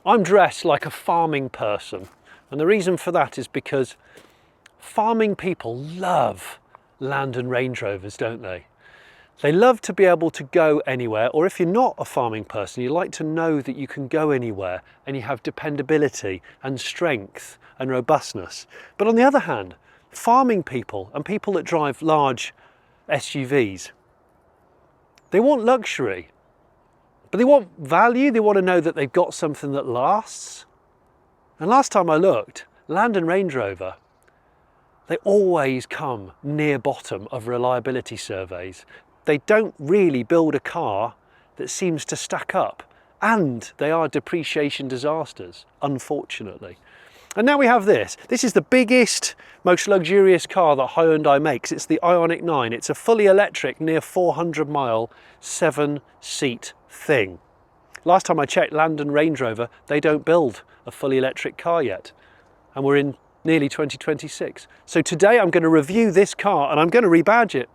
I'm dressed like a farming person, and the reason for that is because farming people love Land and Range Rovers, don't they? They love to be able to go anywhere, or if you're not a farming person, you like to know that you can go anywhere and you have dependability and strength and robustness. But on the other hand, farming people and people that drive large SUVs, they want luxury, but they want value. They want to know that they've got something that lasts. And last time I looked, Land and Range Rover, they always come near bottom of reliability surveys. They don't really build a car that seems to stack up, and they are depreciation disasters, unfortunately. And now we have this. This is the biggest, most luxurious car that Hyundai makes. It's the Ioniq 9. It's a fully electric, near 400 mile, 7-seat thing. Last time I checked, Land and Range Rover, they don't build a fully electric car yet. And we're in nearly 2026. So today I'm going to review this car and I'm going to rebadge it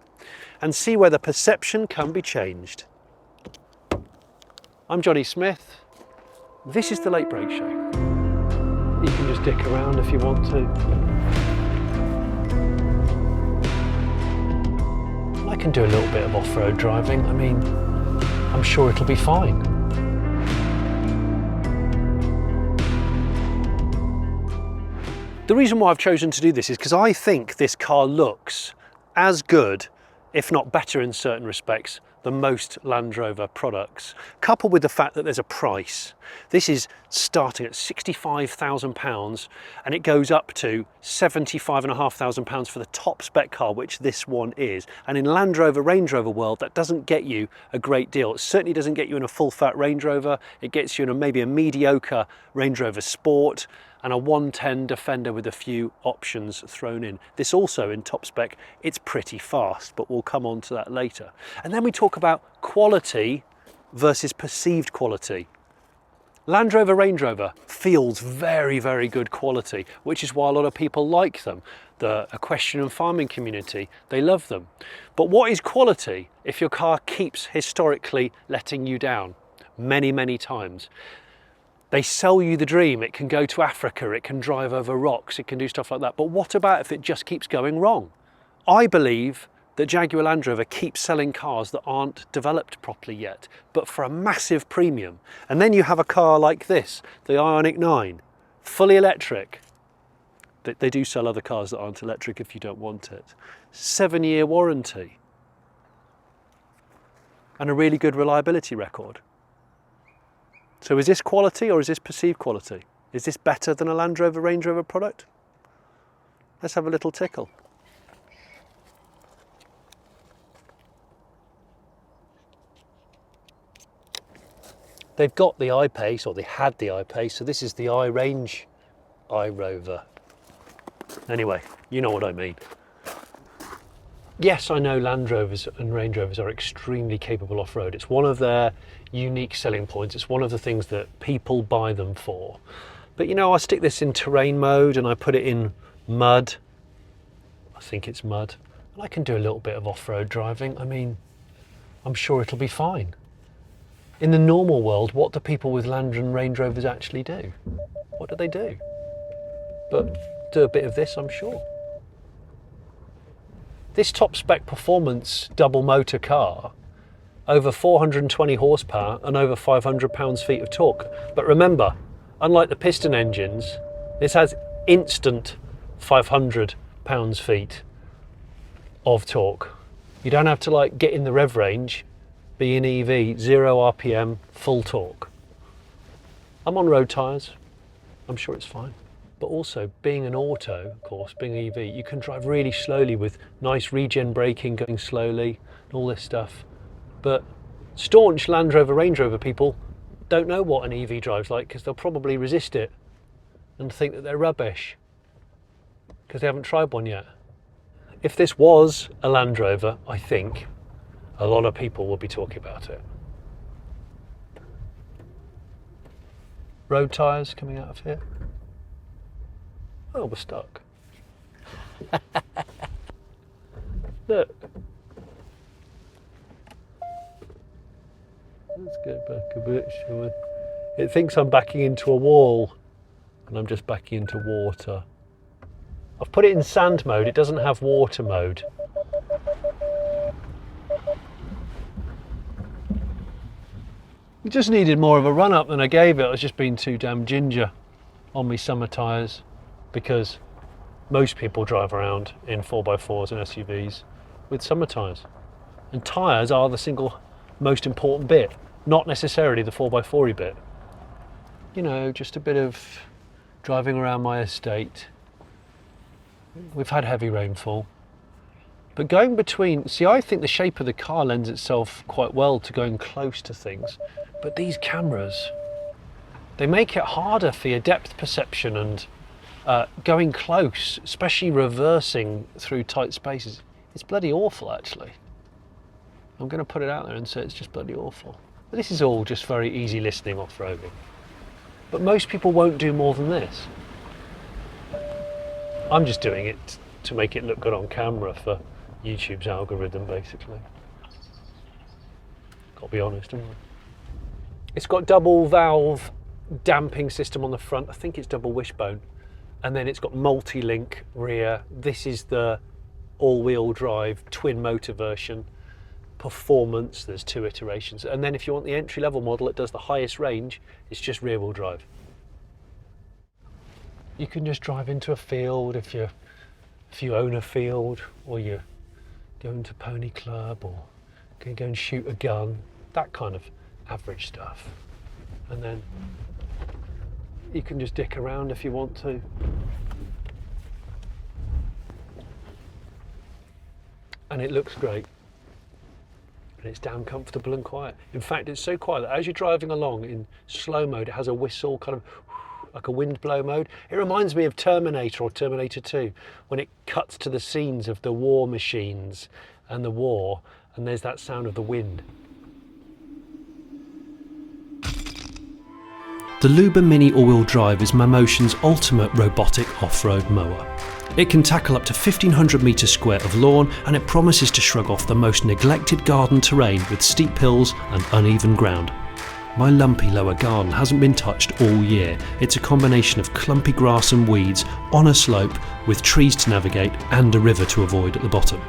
and see whether perception can be changed. I'm Jonny Smith. This is the Late Break Show. You can just dick around if you want to. I can do a little bit of off-road driving. I mean, I'm sure it'll be fine. The reason why I've chosen to do this is because I think this car looks as good, if not better in certain respects, than most Land Rover products, coupled with the fact that there's a price. This is starting at £65,000 and it goes up to £75,500 for the top spec car, which this one is. And in Land Rover, Range Rover world, that doesn't get you a great deal. It certainly doesn't get you in a full fat Range Rover. It gets you in maybe a mediocre Range Rover Sport and a 110 Defender with a few options thrown in. This also in top spec, it's pretty fast, but we'll come on to that later. And then we talk about quality versus perceived quality. Land Rover, Range Rover feels very, very good quality, which is why a lot of people like them. The equestrian and farming community, they love them. But what is quality if your car keeps historically letting you down many, many times? They sell you the dream. It can go to Africa, it can drive over rocks, it can do stuff like that. But what about if it just keeps going wrong? I believe that Jaguar Land Rover keeps selling cars that aren't developed properly yet, but for a massive premium. And then you have a car like this, the Ioniq 9, fully electric. They do sell other cars that aren't electric if you don't want it. 7-year warranty. And a really good reliability record. So is this quality or is this perceived quality? Is this better than a Land Rover, Range Rover product? Let's have a little tickle. They've got the I-Pace, or they had the I-Pace, so this is the I-Range iRover. Anyway, you know what I mean. Yes, I know Land Rovers and Range Rovers are extremely capable off-road. It's one of their unique selling points. It's one of the things that people buy them for. But you know, I stick this in terrain mode and I put it in mud. I think it's mud. And I can do a little bit of off-road driving. I mean, I'm sure it'll be fine. In the normal world, what do people with Land and Range Rovers actually do? What do they do? But do a bit of this, I'm sure. This top spec performance double motor car, over 420 horsepower and over 500 pounds-feet of torque. But remember, unlike the piston engines, this has instant 500 pounds-feet of torque. You don't have to like get in the rev range, be an EV, 0 RPM, full torque. I'm on road tyres, I'm sure it's fine. But also, being an auto, of course, being an EV, you can drive really slowly with nice regen braking, going slowly, and all this stuff. But staunch Land Rover, Range Rover people don't know what an EV drives like because they'll probably resist it and think that they're rubbish because they haven't tried one yet. If this was a Land Rover, I think a lot of people will be talking about it. Road tyres coming out of here. Oh, we're stuck. Look. Let's go back a bit, shall we? It thinks I'm backing into a wall and I'm just backing into water. I've put it in sand mode, it doesn't have water mode. It just needed more of a run up than I gave it. I was just being too damn ginger on my summer tyres, because most people drive around in 4x4s and SUVs with summer tyres. And tyres are the single most important bit, not necessarily the 4x4y bit. You know, just a bit of driving around my estate. We've had heavy rainfall. But going between, see, I think the shape of the car lends itself quite well to going close to things. But these cameras, they make it harder for your depth perception and going close, especially reversing through tight spaces. It's bloody awful, actually. I'm going to put it out there and say it's just bloody awful. But this is all just very easy listening off-roading. But most people won't do more than this. I'm just doing it to make it look good on camera for YouTube's algorithm, basically. Got to be honest, haven't I? It's got double valve damping system on the front. I think it's double wishbone. And then it's got multi-link rear. This is the all-wheel drive twin motor version. Performance, there's 2 iterations. And then if you want the entry-level model, it does the highest range. It's just rear-wheel drive. You can just drive into a field if you own a field, or you're going to pony club, or can go and shoot a gun, that kind of average stuff. And then you can just dick around if you want to. And it looks great. And it's damn comfortable and quiet. In fact, it's so quiet that as you're driving along in slow mode, it has a whistle, kind of like a wind blow mode. It reminds me of Terminator or Terminator 2, when it cuts to the scenes of the war machines and the war, and there's that sound of the wind. The Luba Mini all-wheel drive is Mammotion's ultimate robotic off-road mower. It can tackle up to 1,500 metres square of lawn, and it promises to shrug off the most neglected garden terrain with steep hills and uneven ground. My lumpy lower garden hasn't been touched all year. It's a combination of clumpy grass and weeds on a slope with trees to navigate and a river to avoid at the bottom.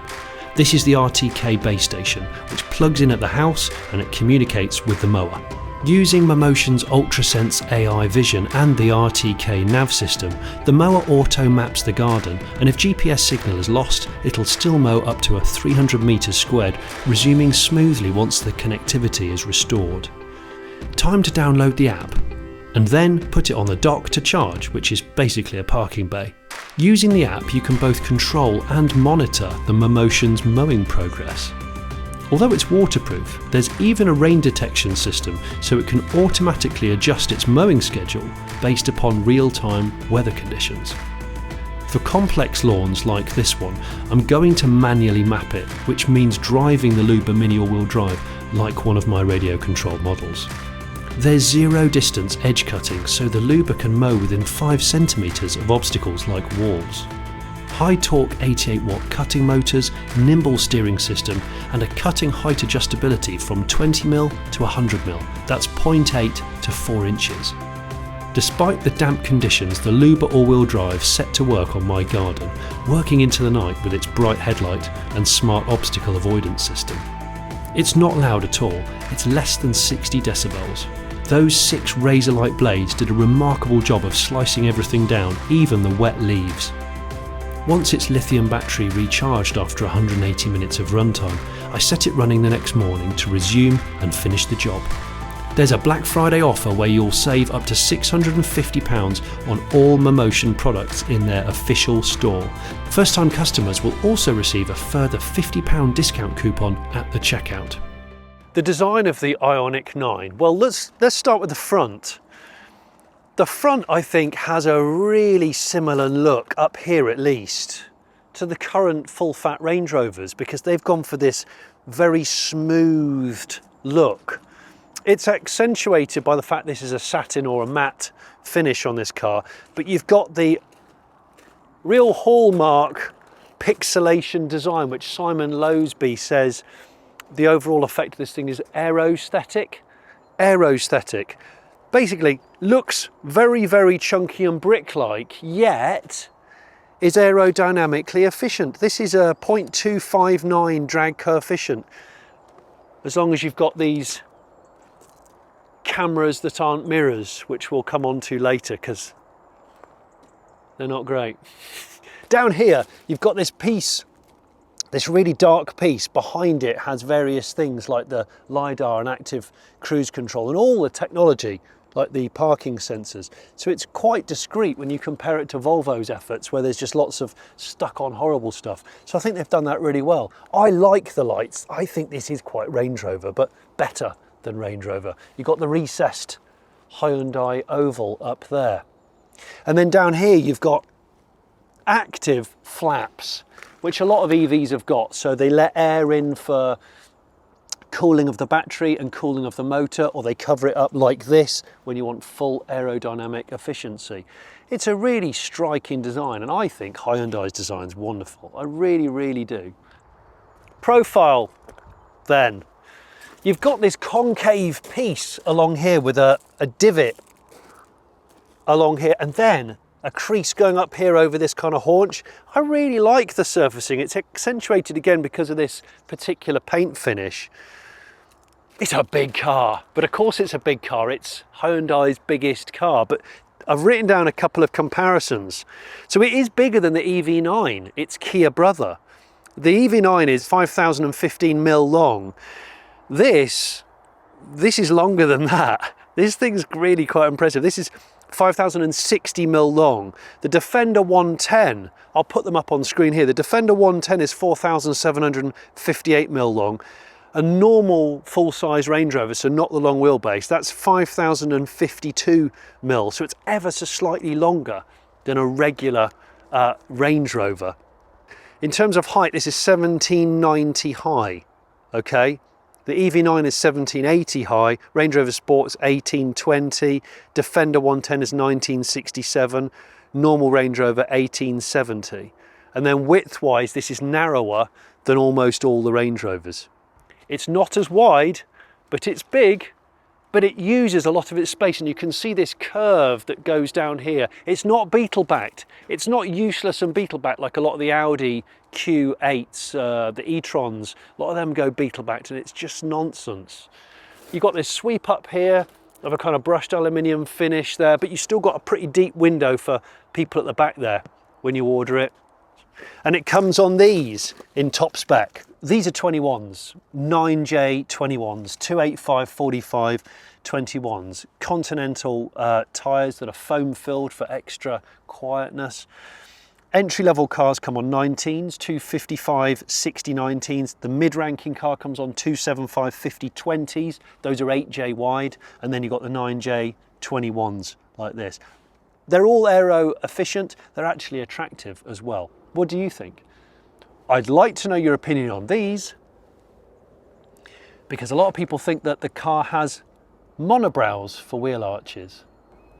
This is the RTK base station, which plugs in at the house and it communicates with the mower. Using Mammotion's UltraSense AI vision and the RTK nav system, the mower auto maps the garden, and if GPS signal is lost, it'll still mow up to 300 metres squared, resuming smoothly once the connectivity is restored. Time to download the app, and then put it on the dock to charge, which is basically a parking bay. Using the app, you can both control and monitor the Mammotion's mowing progress. Although it's waterproof, there's even a rain detection system, so it can automatically adjust its mowing schedule based upon real-time weather conditions. For complex lawns like this one, I'm going to manually map it, which means driving the Luba Mini all-wheel drive like one of my radio-controlled models. There's zero distance edge cutting, so the Luba can mow within 5 centimetres of obstacles like walls. High torque 88-watt cutting motors, nimble steering system, and a cutting height adjustability from 20mm to 100mm, that's 0.8 to 4 inches. Despite the damp conditions, the Luba all-wheel drive set to work on my garden, working into the night with its bright headlight and smart obstacle avoidance system. It's not loud at all, it's less than 60 decibels. Those 6 razor-like blades did a remarkable job of slicing everything down, even the wet leaves. Once its lithium battery recharged after 180 minutes of runtime, I set it running the next morning to resume and finish the job. There's a Black Friday offer where you'll save up to £650 on all Mammotion products in their official store. First-time customers will also receive a further £50 discount coupon at the checkout. The design of the Ioniq 9, well, let's start with the front. The front, I think, has a really similar look, up here at least, to the current full-fat Range Rovers, because they've gone for this very smoothed look. It's accentuated by the fact this is a satin or a matte finish on this car, but you've got the real hallmark pixelation design, which Simon Lowsby says the overall effect of this thing is aeroaesthetic. Aeroaesthetic. Basically, looks very, very chunky and brick-like, yet is aerodynamically efficient. This is a 0.259 drag coefficient. As long as you've got these cameras that aren't mirrors, which we'll come on to later because they're not great. Down here, you've got this piece, this really dark piece. Behind it has various things like the LiDAR and active cruise control and all the technology, like the parking sensors. So it's quite discreet when you compare it to Volvo's efforts, where there's just lots of stuck on horrible stuff. So I think they've done that really well. I like the lights. I think this is quite Range Rover, but better than Range Rover. You've got the recessed Hyundai oval up there. And then down here, you've got active flaps, which a lot of EVs have got. So they let air in for cooling of the battery and cooling of the motor, or they cover it up like this when you want full aerodynamic efficiency. It's a really striking design, and I think Hyundai's design is wonderful. I really, really do. Profile then. You've got this concave piece along here with a divot along here, and then a crease going up here over this kind of haunch. I really like the surfacing. It's accentuated again because of this particular paint finish. It's a big car, but of course it's a big car. It's Hyundai's biggest car, but I've written down a couple of comparisons. So it is bigger than the EV9, its Kia brother. The EV9 is 5,015mm long. This is longer than that. This thing's really quite impressive. This is 5,060mm long. The Defender 110, I'll put them up on screen here. The Defender 110 is 4,758mm long. A normal full-size Range Rover, so not the long wheelbase, that's 5,052mm, so it's ever so slightly longer than a regular Range Rover. In terms of height, this is 1790 high, okay? The EV9 is 1780 high, Range Rover Sport's 1820, Defender 110 is 1967, normal Range Rover 1870. And then width-wise, this is narrower than almost all the Range Rovers. It's not as wide, but it's big, but it uses a lot of its space, and you can see this curve that goes down here. It's not beetle-backed. It's not useless and beetle-backed like a lot of the Audi Q8s, the e-trons. A lot of them go beetle-backed, and it's just nonsense. You've got this sweep up here of a kind of brushed aluminium finish there, but you've still got a pretty deep window for people at the back there when you order it. And it comes on these in top spec. These are 21s, 9J 21s, 285/45 21s, Continental tyres that are foam filled for extra quietness. Entry-level cars come on 19s, 255/60 19s. The mid-ranking car comes on 275/50 20s. Those are 8J wide, and then you've got the 9J 21s like this. They're all aero efficient. They're actually attractive as well. What do you think? I'd like to know your opinion on these, because a lot of people think that the car has monobrows for wheel arches.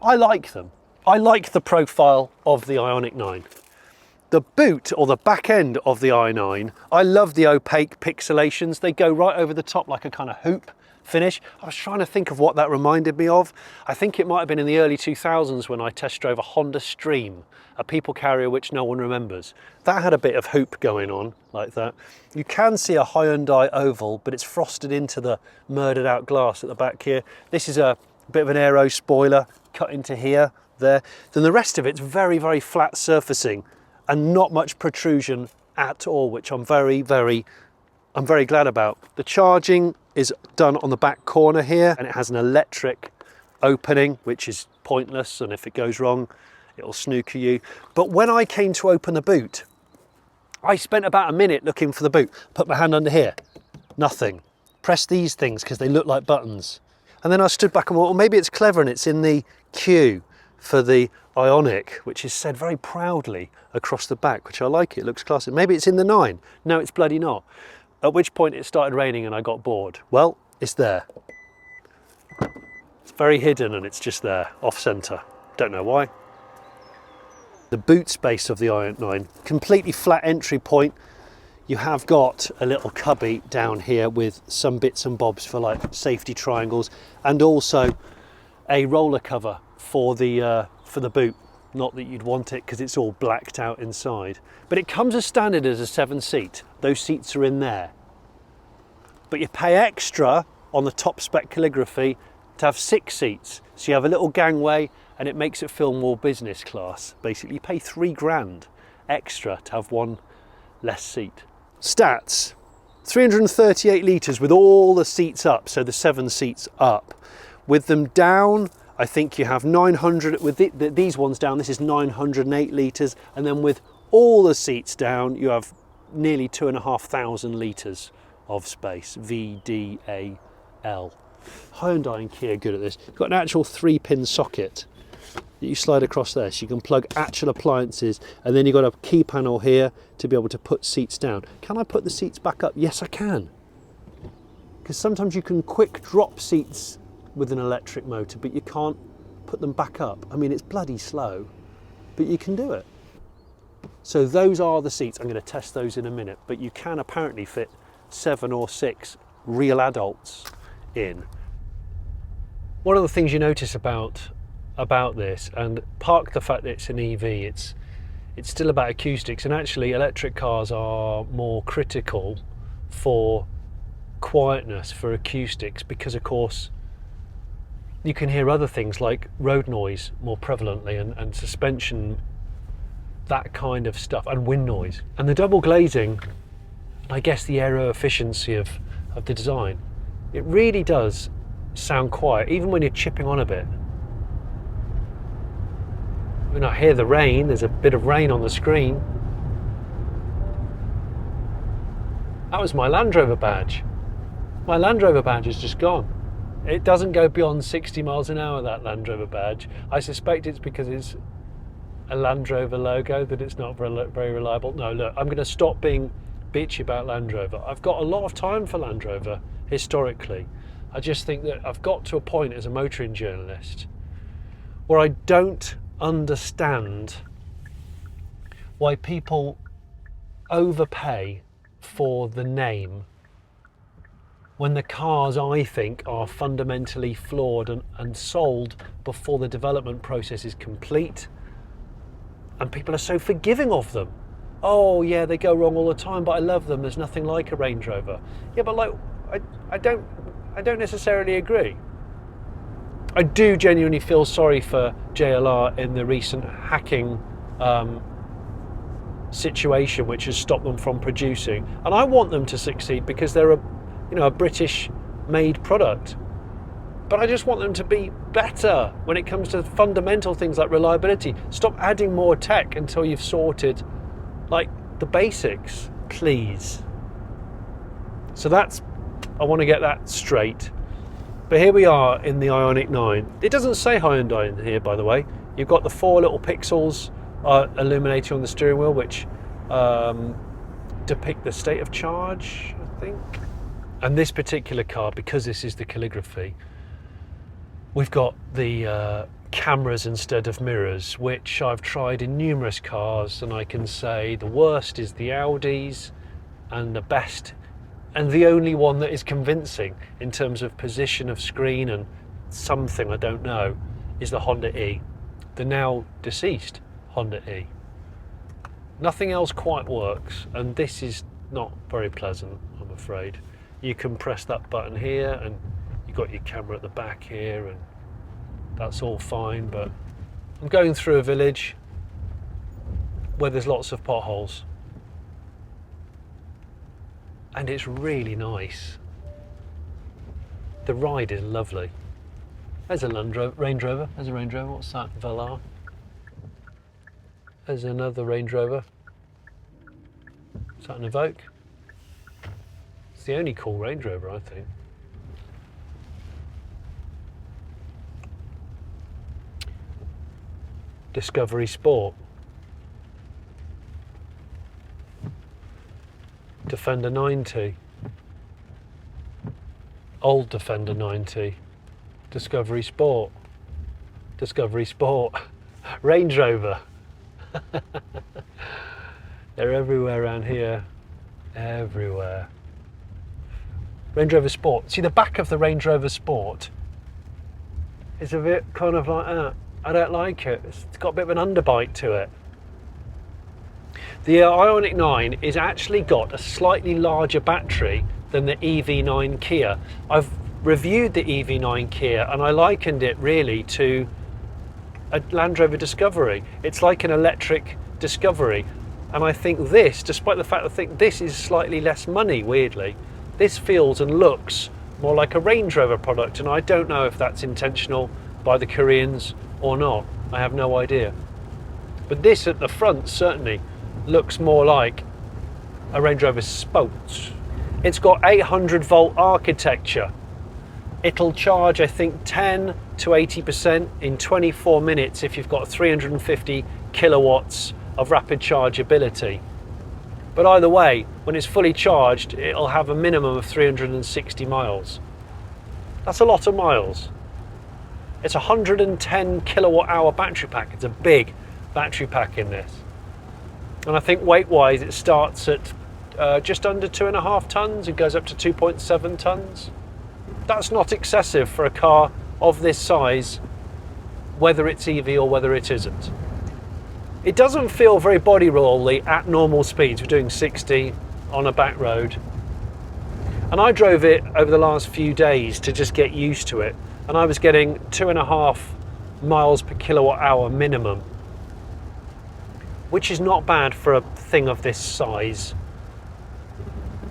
I like them. I like the profile of the Ioniq 9. The boot, or the back end of the i9, I love the opaque pixelations. They go right over the top like a kind of hoop finish. I was trying to think of what that reminded me of. I think it might have been in the early 2000s when I test drove a Honda Stream, a people carrier which no one remembers. That had a bit of hoop going on like that. You can see a Hyundai oval, but it's frosted into the murdered out glass at the back here. This is a bit of an aero spoiler cut into here, there. Then the rest of it's very, very flat surfacing and not much protrusion at all, which I'm very glad about. The charging is done on the back corner here, and it has an electric opening, which is pointless, and if it goes wrong, it'll snooker you. But when I came to open the boot, I spent about a minute looking for the boot. Put my hand under here, nothing. Press these things because they look like buttons. And then I stood back and thought, well, maybe it's clever and it's in the queue for the Ioniq, which is said very proudly across the back, which I like. It looks classy. Maybe it's in the 9. No, it's bloody not. At which point it started raining and I got bored. Well, it's there. It's very hidden and it's just there, off centre. Don't know why. The boot space of the Ioniq 9, completely flat entry point. You have got a little cubby down here with some bits and bobs for like safety triangles, and also a roller cover for the boot. Not that you'd want it because it's all blacked out inside. But it comes as standard as a 7-seat. Those seats are in there. But you pay extra on the top spec calligraphy to have 6 seats. So you have a little gangway and it makes it feel more business class. Basically you pay £3 extra to have one less seat. Stats, 338 litres with all the seats up, so the 7 seats up. With them down, I think you have 900, with these ones down, this is 908 litres, and then with all the seats down, you have nearly 2,500 litres of space, VDAL. Hyundai and Kia are good at this. You've got an actual 3-pin socket that you slide across there, so you can plug actual appliances, and then you've got a key panel here to be able to put seats down. Can I put the seats back up? Yes, I can. Because sometimes you can quick drop seats with an electric motor, but you can't put them back up. I mean, it's bloody slow, but you can do it. So those are the seats. I'm going to test those in a minute, but you can apparently fit 7 or 6 real adults in. One of the things you notice about this, and park the fact that it's an EV, it's still about acoustics, and actually electric cars are more critical for quietness, for acoustics, because of course you can hear other things like road noise more prevalently, and suspension, that kind of stuff, and wind noise. And the double glazing, I guess the aero efficiency of the design, it really does sound quiet, even when you're chipping on a bit. I mean, I hear the rain, there's a bit of rain on the screen. That was my Land Rover badge. My Land Rover badge is just gone. It doesn't go beyond 60 miles an hour, that Land Rover badge. I suspect it's because it's a Land Rover logo that it's not very reliable. No, look, I'm going to stop being bitchy about Land Rover. I've got a lot of time for Land Rover historically. I just think that I've got to a point as a motoring journalist where I don't understand why people overpay for the name when the cars, I think, are fundamentally flawed and sold before the development process is complete, and people are so forgiving of them. Oh yeah, they go wrong all the time, but I love them. There's nothing like a Range Rover. Yeah, but like, I don't necessarily agree. I do genuinely feel sorry for JLR in the recent hacking situation, which has stopped them from producing. And I want them to succeed because they're a British-made product. But I just want them to be better when it comes to fundamental things like reliability. Stop adding more tech until you've sorted like the basics, please. So I want to get that straight. But here we are in the Ioniq 9. It doesn't say Hyundai in here, by the way. You've got the 4 little pixels illuminating on the steering wheel, which depict the state of charge, I think. And this particular car, because this is the calligraphy, we've got the cameras instead of mirrors, which I've tried in numerous cars, and I can say the worst is the Audis, and the best and the only one that is convincing in terms of position of screen and something I don't know is the Honda E, the now deceased Honda E. Nothing else quite works, and this is not very pleasant, I'm afraid. You can press that button here and you've got your camera at the back here, and that's all fine, but I'm going through a village where there's lots of potholes. And it's really nice. The ride is lovely. There's a Range Rover. There's a Range Rover. What's that? Velar. There's another Range Rover. Is that an Evoque? It's the only cool Range Rover, I think. Discovery Sport. Defender 90, old Defender 90, Discovery Sport, Range Rover. They're everywhere around here, everywhere. Range Rover Sport. See, the back of the Range Rover Sport is a bit kind of like, I don't like it. It's got a bit of an underbite to it. The Ioniq 9 is actually got a slightly larger battery than the EV9 Kia. I've reviewed the EV9 Kia and I likened it really to a Land Rover Discovery. It's like an electric Discovery. And I think this, despite the fact that this is slightly less money, weirdly, this feels and looks more like a Range Rover product, and I don't know if that's intentional by the Koreans or not. I have no idea. But this at the front certainly looks more like a Range Rover Sport. It's got 800 volt architecture. It'll charge, I think, 10 to 80% in 24 minutes if you've got 350 kilowatts of rapid charge ability. But either way, when it's fully charged, it'll have a minimum of 360 miles. That's a lot of miles. It's a 110 kilowatt hour battery pack. It's a big battery pack in this. And I think weight-wise, it starts at just under 2.5 tons. It goes up to 2.7 tons. That's not excessive for a car of this size, whether it's EV or whether it isn't. It doesn't feel very body rolly at normal speeds. We're doing 60 on a back road. And I drove it over the last few days to just get used to it. And I was getting 2.5 miles per kilowatt hour minimum, which is not bad for a thing of this size.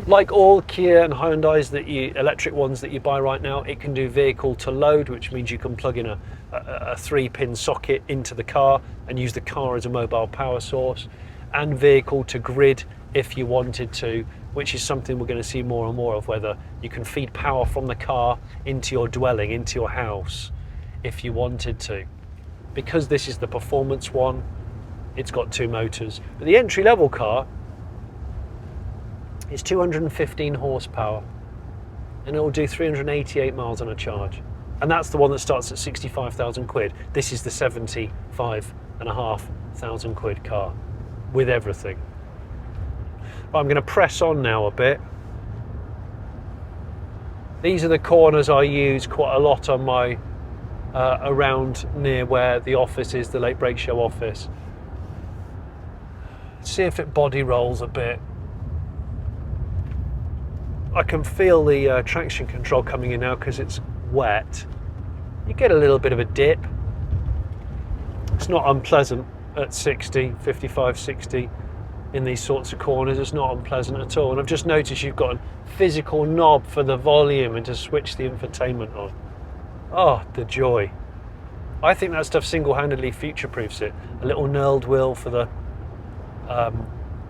Like all Kia and Hyundais, electric ones that you buy right now, it can do vehicle to load, which means you can plug in a 3-pin socket into the car and use the car as a mobile power source, and vehicle to grid if you wanted to, which is something we're going to see more and more of, whether you can feed power from the car into your dwelling, into your house, if you wanted to. Because this is the performance one, it's got 2 motors. But the entry-level car is 215 horsepower and it will do 388 miles on a charge. And that's the one that starts at 65,000 quid. This is the 75,500 quid car with everything. But I'm going to press on now a bit. These are the corners I use quite a lot on my around near where the office is, the Late Break Show office. See if it body rolls a bit. I can feel the traction control coming in now because it's wet. You get a little bit of a dip. It's not unpleasant at 60, 55, 60 in these sorts of corners. It's not unpleasant at all. And I've just noticed you've got a physical knob for the volume and to switch the infotainment on. Oh, the joy. I think that stuff single-handedly future-proofs it. A little knurled wheel for the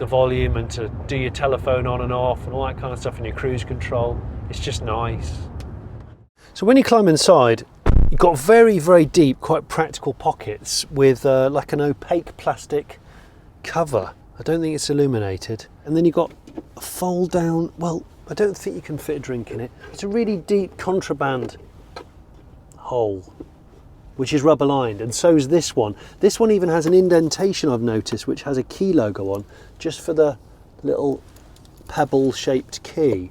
volume and to do your telephone on and off and all that kind of stuff, and your cruise control. It's just nice. So when you climb inside, you've got very, very deep, quite practical pockets with like an opaque plastic cover. I don't think it's illuminated. And then you've got a fold down, well, I don't think you can fit a drink in it. It's a really deep contraband hole, which is rubber lined, and so is this one. This one even has an indentation, I've noticed, which has a key logo on, just for the little pebble shaped key.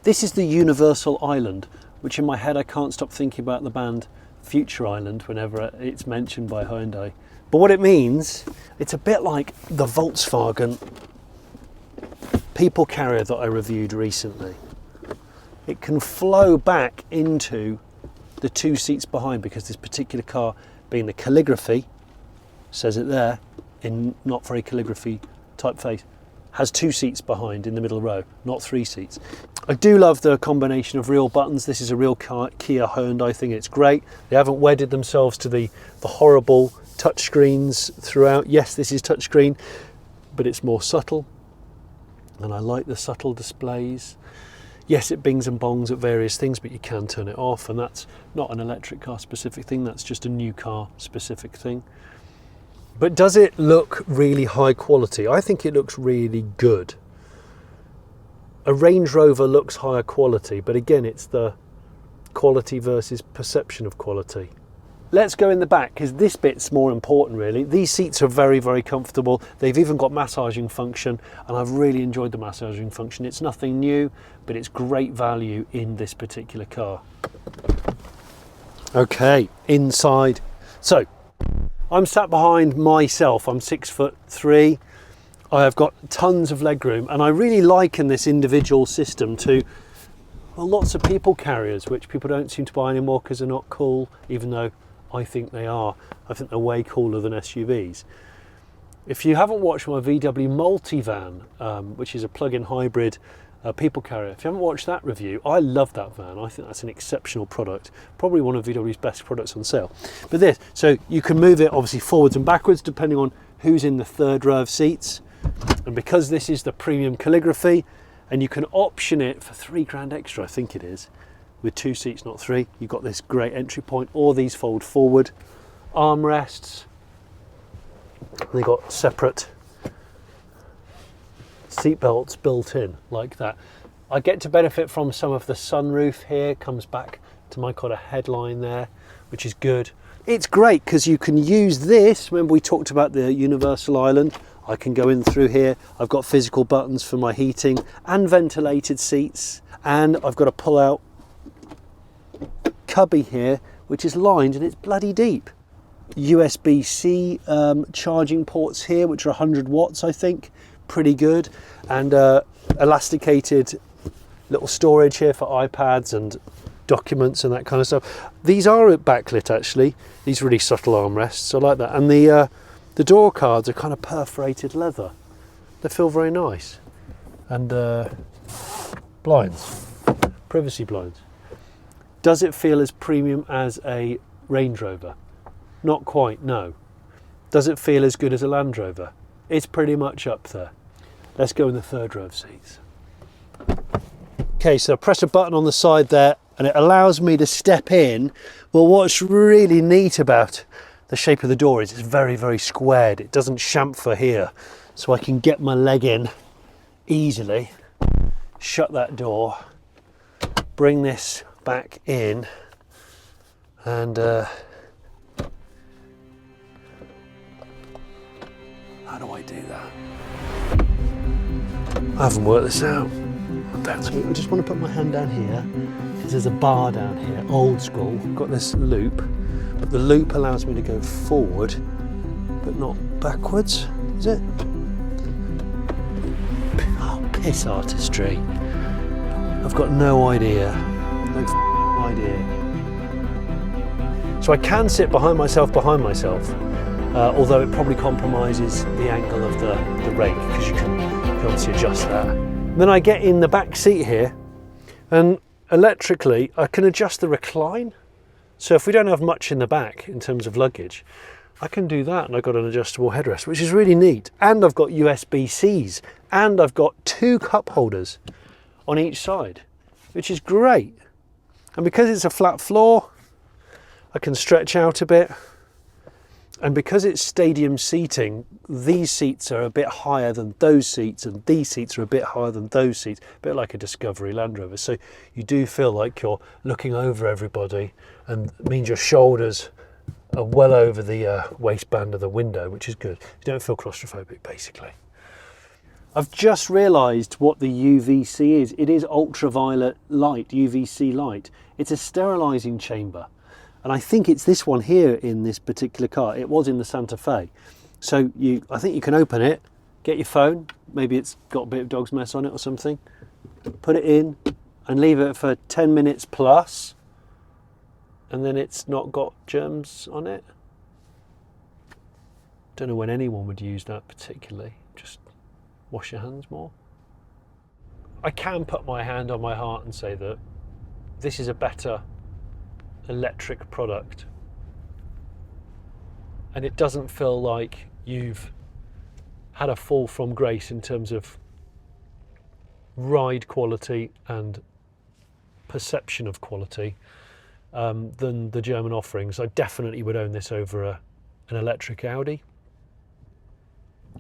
This is the Universal Island, which in my head I can't stop thinking about the band Future Island whenever it's mentioned by Hyundai. But what it means, it's a bit like the Volkswagen people carrier that I reviewed recently. It can flow back into the 2 seats behind, because this particular car, being the calligraphy, says it there in not very calligraphy typeface, has 2 seats behind in the middle row, not 3 seats. I do love the combination of real buttons. This is a real Kia Hyundai thing. It's great. They haven't wedded themselves to the horrible touchscreens throughout. Yes, this is touchscreen, but it's more subtle, and I like the subtle displays. Yes, it bings and bongs at various things, but you can turn it off, and that's not an electric car specific thing, that's just a new car specific thing. But does it look really high quality? I think it looks really good. A Range Rover looks higher quality, but again, it's the quality versus perception of quality. Let's go in the back, because this bit's more important really. These seats are very, very comfortable. They've even got massaging function, and I've really enjoyed the massaging function. It's nothing new, but it's great value in this particular car. Okay, inside. So I'm sat behind myself. I'm 6'3". I have got tons of legroom, and I really liken this individual system to, well, lots of people carriers, which people don't seem to buy anymore because they're not cool, even though I think they are. I think they're way cooler than SUVs. If you haven't watched my VW Multivan, which is a plug-in hybrid people carrier, if you haven't watched that review, I love that van. I think that's an exceptional product, probably one of VW's best products on sale. But this, so you can move it obviously forwards and backwards depending on who's in the third row of seats. And because this is the premium calligraphy, and you can option it for £3 extra, I think it is, with 2 seats, not 3. You've got this great entry point, or these fold forward, armrests. They've got separate seat belts built in like that. I get to benefit from some of the sunroof here, comes back to my kind of headline there, which is good. It's great because you can use this. Remember we talked about the universal island? I can go in through here. I've got physical buttons for my heating and ventilated seats, and I've got a pull out cubby here which is lined and it's bloody deep. USB-C charging ports here, which are 100 watts I think, pretty good, and elasticated little storage here for iPads and documents and that kind of stuff. These are backlit actually, these really subtle armrests, I like that, and the door cards are kind of perforated leather. They feel very nice. And blinds, privacy blinds. Does it feel as premium as a Range Rover? Not quite, no. Does it feel as good as a Land Rover? It's pretty much up there. Let's go in the third row of seats. Okay, so I press a button on the side there and it allows me to step in. Well, what's really neat about the shape of the door is it's very, very squared. It doesn't chamfer here. So I can get my leg in easily, shut that door, bring this back in, and how do I do that? I haven't worked this out. I just want to put my hand down here because there's a bar down here, old school. I've got this loop, but the loop allows me to go forward but not backwards, is it? Oh, piss artistry. I've got no idea. No idea. So I can sit behind myself, although it probably compromises the angle of the rake because you can obviously adjust that. Then I get in the back seat here, and electrically I can adjust the recline. So if we don't have much in the back in terms of luggage, I can do that, and I've got an adjustable headrest, which is really neat. And I've got USB-Cs, and I've got 2 cup holders on each side, which is great. And because it's a flat floor, I can stretch out a bit. And because it's stadium seating, these seats are a bit higher than those seats, and these seats are a bit higher than those seats, a bit like a Discovery Land Rover. So you do feel like you're looking over everybody, and it means your shoulders are well over the waistband of the window, which is good. You don't feel claustrophobic, basically. I've just realised what the UVC is. It is ultraviolet light, UVC light. It's a sterilising chamber. And I think it's this one here in this particular car. It was in the Santa Fe. So I think you can open it, get your phone, maybe it's got a bit of dog's mess on it or something, put it in and leave it for 10 minutes plus, and then it's not got germs on it. Don't know when anyone would use that particularly. Just wash your hands more. I can put my hand on my heart and say that this is a better electric product, and it doesn't feel like you've had a fall from grace in terms of ride quality and perception of quality than the German offerings. I definitely would own this over an electric Audi,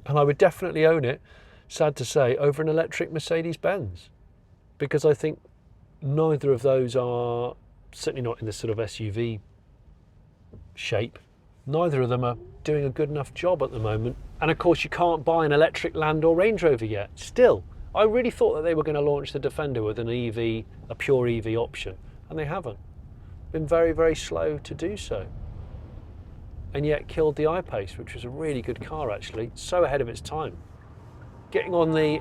and I would definitely own it, sad to say, over an electric Mercedes-Benz, because I think neither of those are, certainly not in this sort of SUV shape, neither of them are doing a good enough job at the moment. And of course you can't buy an electric Land or Range Rover yet. Still, I really thought that they were going to launch the Defender with an EV, a pure EV option, and they haven't. been very, very slow to do so. And yet killed the I-Pace, which was a really good car actually, so ahead of its time. Getting on the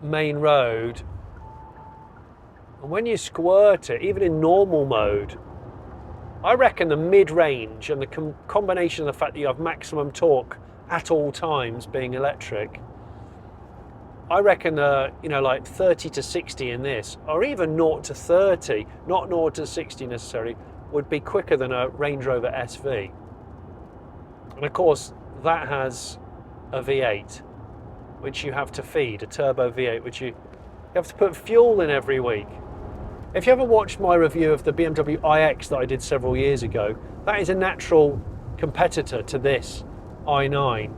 main road, and when you squirt it, even in normal mode, I reckon the mid-range and the combination of the fact that you have maximum torque at all times being electric, I reckon like 30 to 60 in this, or even 0 to 30, not 0 to 60 necessarily, would be quicker than a Range Rover SV. And of course that has a V8 which you have to feed, a turbo V8 which you have to put fuel in every week. If you haven't watched my review of the BMW iX that I did several years ago, that is a natural competitor to this i9.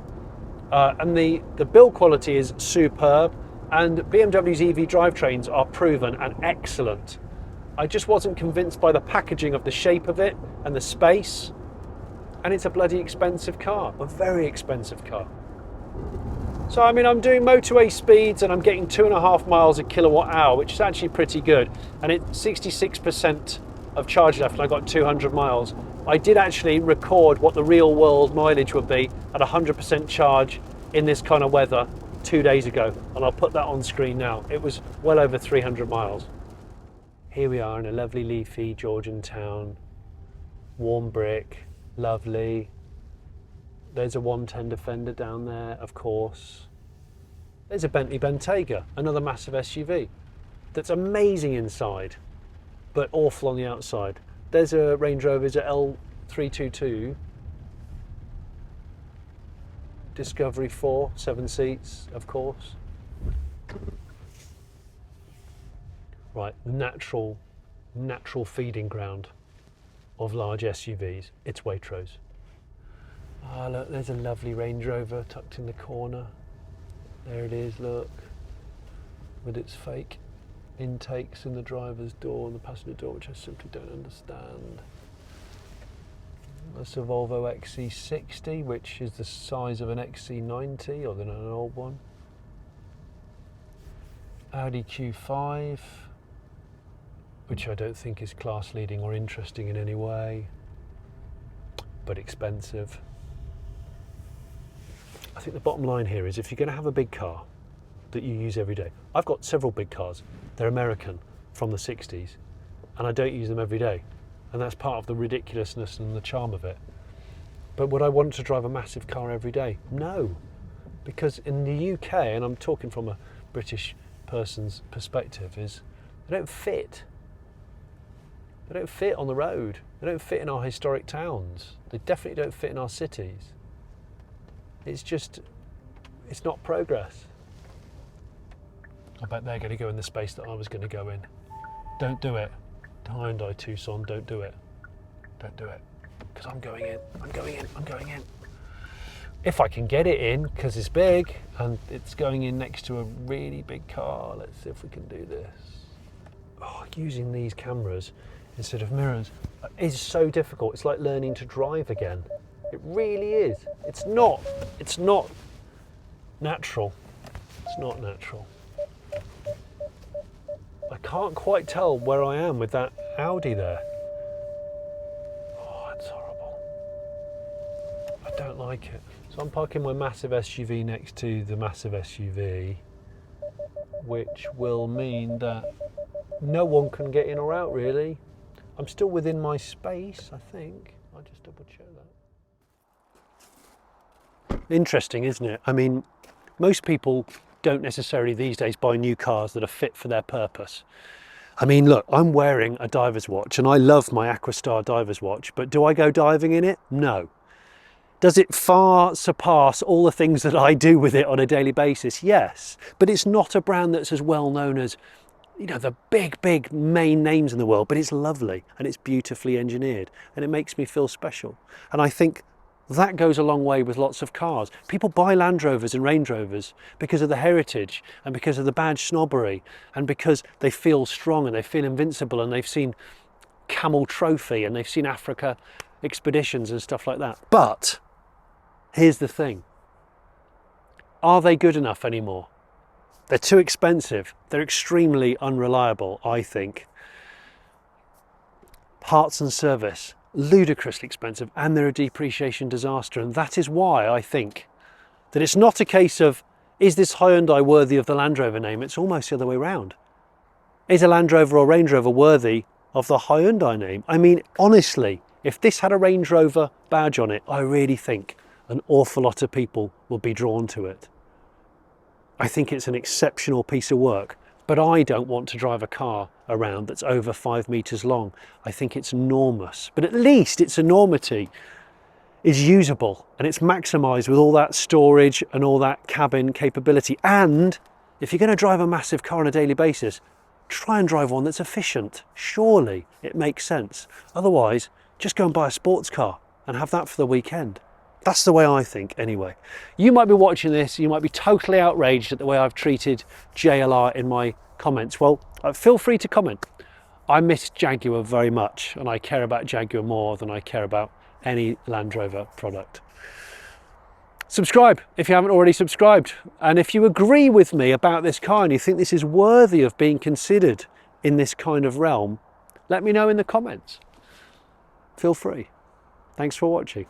And the build quality is superb, and BMW's EV drivetrains are proven and excellent. I just wasn't convinced by the packaging of the shape of it and the space, and it's a bloody expensive car, a very expensive car. So I mean, I'm doing motorway speeds and I'm getting 2.5 miles a kilowatt hour, which is actually pretty good. And it's 66% of charge left and I got 200 miles. I did actually record what the real world mileage would be at 100% charge in this kind of weather 2 days ago. And I'll put that on screen now. It was well over 300 miles. Here we are in a lovely leafy Georgian town. Warm brick, lovely. There's a 110 Defender down there, of course. There's a Bentley Bentayga, another massive SUV that's amazing inside, but awful on the outside. There's a Range Rover, it's a L322 Discovery 4, 7 seats, of course. Right, natural feeding ground of large SUVs, it's Waitrose. Ah, look, there's a lovely Range Rover tucked in the corner. There it is, look, with its fake intakes in the driver's door and the passenger door, which I simply don't understand. That's a Volvo XC90, which is the size of an XC90, or than an old one. Audi Q5, which I don't think is class leading or interesting in any way, but expensive. I think the bottom line here is if you're going to have a big car that you use every day. I've got several big cars. They're American from the 60s and I don't use them every day. And that's part of the ridiculousness and the charm of it. But would I want to drive a massive car every day? No. Because in the UK, and I'm talking from a British person's perspective, is they don't fit. They don't fit on the road. They don't fit in our historic towns. They definitely don't fit in our cities. It's not progress. I bet they're going to go in the space that I was going to go in. Don't do it. Hyundai Tucson, don't do it. Don't do it. Because I'm going in, I'm going in, I'm going in. If I can get it in, because it's big, and it's going in next to a really big car, let's see if we can do this. Oh, using these cameras instead of mirrors is so difficult. It's like learning to drive again. It really is. It's not natural. It's not natural. I can't quite tell where I am with that Audi there. Oh, it's horrible. I don't like it. So I'm parking my massive SUV next to the massive SUV, which will mean that no one can get in or out really. I'm still within my space, I think. I'll just double check that. Interesting, isn't it? I mean, most people don't necessarily these days buy new cars that are fit for their purpose. I mean, look, I'm wearing a diver's watch and I love my Aquastar diver's watch, but do I go diving in it? No. Does it far surpass all the things that I do with it on a daily basis? Yes, but it's not a brand that's as well known as, you know, the big main names in the world, but it's lovely and it's beautifully engineered and it makes me feel special. And I think that goes a long way with lots of cars. People buy Land Rovers and Range Rovers because of the heritage and because of the badge snobbery and because they feel strong and they feel invincible and they've seen Camel Trophy and they've seen Africa expeditions and stuff like that. But here's the thing. Are they good enough anymore? They're too expensive. They're extremely unreliable, I think. parts and service, ludicrously expensive, and they're a depreciation disaster. And that is why I think that it's not a case of, is this Hyundai worthy of the Land Rover name? It's almost the other way around. Is a Land Rover or Range Rover worthy of the Hyundai name? I mean, honestly, if this had a Range Rover badge on it, I really think an awful lot of people would be drawn to it. I think it's an exceptional piece of work, but I don't want to drive a car around that's over 5 meters long. I think it's enormous, but at least its enormity is usable and it's maximized with all that storage and all that cabin capability. And if you're going to drive a massive car on a daily basis, try and drive one that's efficient. Surely it makes sense. Otherwise, just go and buy a sports car and have that for the weekend. That's the way I think anyway. You might be watching this, you might be totally outraged at the way I've treated JLR in my comments. Well, feel free to comment. I miss Jaguar very much and I care about Jaguar more than I care about any Land Rover product. Subscribe if you haven't already subscribed. And if you agree with me about this car and you think this is worthy of being considered in this kind of realm, let me know in the comments. Feel free. Thanks for watching.